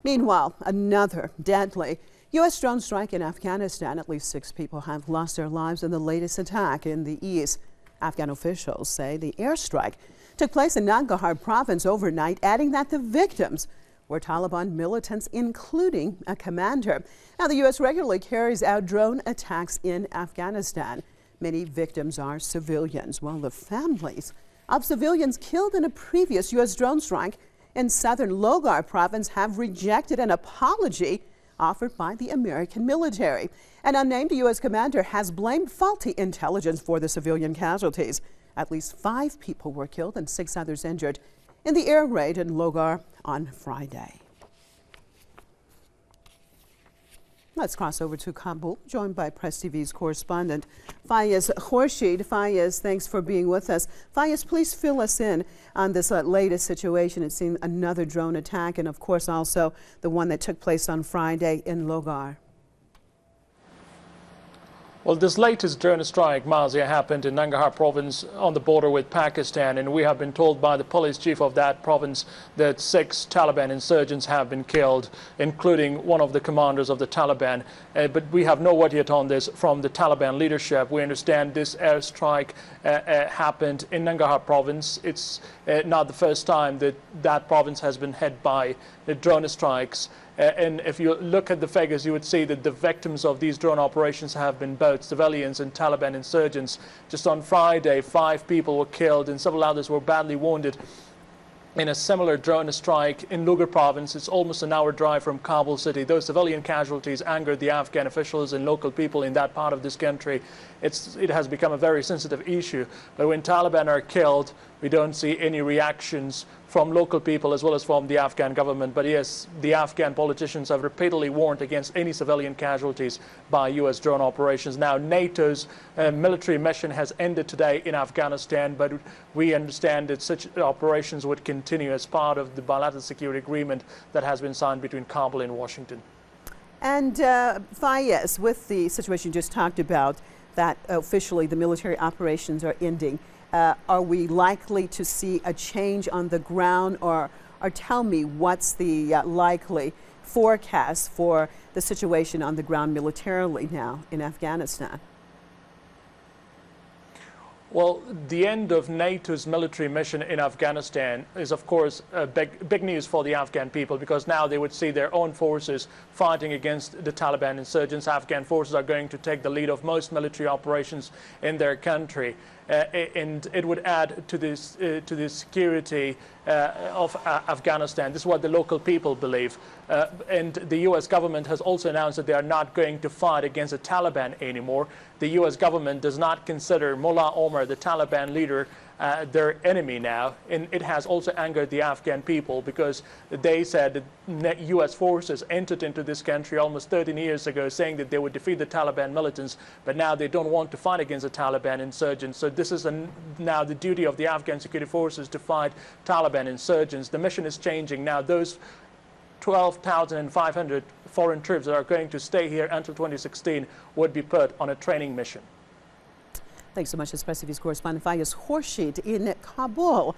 Meanwhile, another deadly U.S. drone strike in Afghanistan. At least 6 people have lost their lives in the latest attack in the east. Afghan officials say the airstrike took place in Nangarhar province overnight, adding that the victims were Taliban militants, including a commander. Now, the U.S. regularly carries out drone attacks in Afghanistan. Many victims are civilians, while the families of civilians killed in a previous U.S. drone strike in southern Logar province have rejected an apology offered by the American military. An unnamed U.S. commander has blamed faulty intelligence for the civilian casualties. At least 5 people were killed and 6 others injured in the air raid in Logar on Friday. Let's cross over to Kabul, joined by Press TV's correspondent Fayez Khorshid. Fayez, thanks for being with us. Fayez, please fill us in on this latest situation. It seemed another drone attack, and of course also the one that took place on Friday in Logar. Well, this latest drone strike, Mazia, happened in Nangarhar province on the border with Pakistan, and we have been told by the police chief of that province that 6 Taliban insurgents have been killed, including one of the commanders of the Taliban. But we have no word yet on this from the Taliban leadership. We understand this airstrike happened in Nangarhar province. It's not the first time that that province has been hit by the drone strikes. And if you look at the figures, you would see that the victims of these drone operations have been both civilians and Taliban insurgents. Just on Friday, 5 people were killed and several others were badly wounded in a similar drone strike in Logar province. It's almost an hour drive from Kabul city. Those civilian casualties angered the Afghan officials and local people in that part of this country. It has become a very sensitive issue. But when Taliban are killed, we don't see any reactions from local people as well as from the Afghan government. But yes, the Afghan politicians have repeatedly warned against any civilian casualties by U.S. drone operations. Now, NATO's military mission has ended today in Afghanistan, but we understand that such operations would continue as part of the bilateral security agreement that has been signed between Kabul and Washington. And Fayez, with the situation you just talked about, that officially the military operations are ending, are we likely to see a change on the ground, or tell me what's the likely forecast for the situation on the ground militarily now in Afghanistan? Well, the end of NATO's military mission in Afghanistan is, of course, big news for the Afghan people, because now they would see their own forces fighting against the Taliban insurgents. Afghan forces are going to take the lead of most military operations in their country, and it would add to the security of Afghanistan. This is what the local people believe. And the U.S. government has also announced that they are not going to fight against the Taliban anymore. The U.S. government does not consider Mullah Omar, the Taliban leader, their enemy now. And it has also angered the Afghan people, because they said that U.S. forces entered into this country almost 13 years ago saying that they would defeat the Taliban militants, but now they don't want to fight against the Taliban insurgents. So this is now the duty of the Afghan security forces to fight Taliban insurgents. The mission is changing now. Those 12,500 foreign troops that are going to stay here until 2016 would be put on a training mission. Thanks so much, Press TV's correspondent Fayez Khorshid in Kabul.